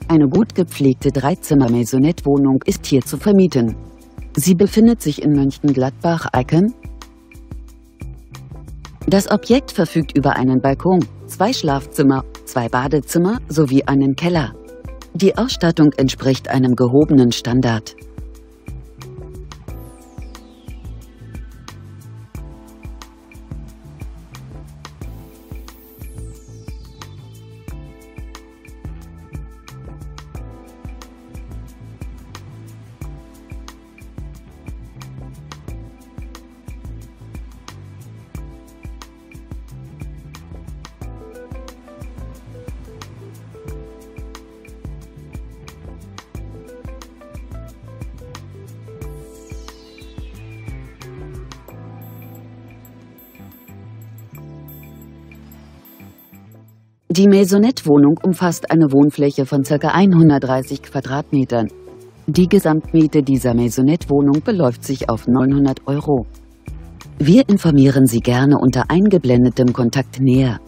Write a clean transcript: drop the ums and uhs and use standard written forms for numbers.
Eine gut gepflegte Dreizimmer-Maisonette-Wohnung ist hier zu vermieten. Sie befindet sich in Mönchengladbach-Eicken. Das Objekt verfügt über einen Balkon, 2 Schlafzimmer, 2 Badezimmer sowie einen Keller. Die Ausstattung entspricht einem gehobenen Standard. Die Maisonette-Wohnung umfasst eine Wohnfläche von ca. 130 Quadratmetern. Die Gesamtmiete dieser Maisonette-Wohnung beläuft sich auf 900 €. Wir informieren Sie gerne unter eingeblendetem Kontakt näher.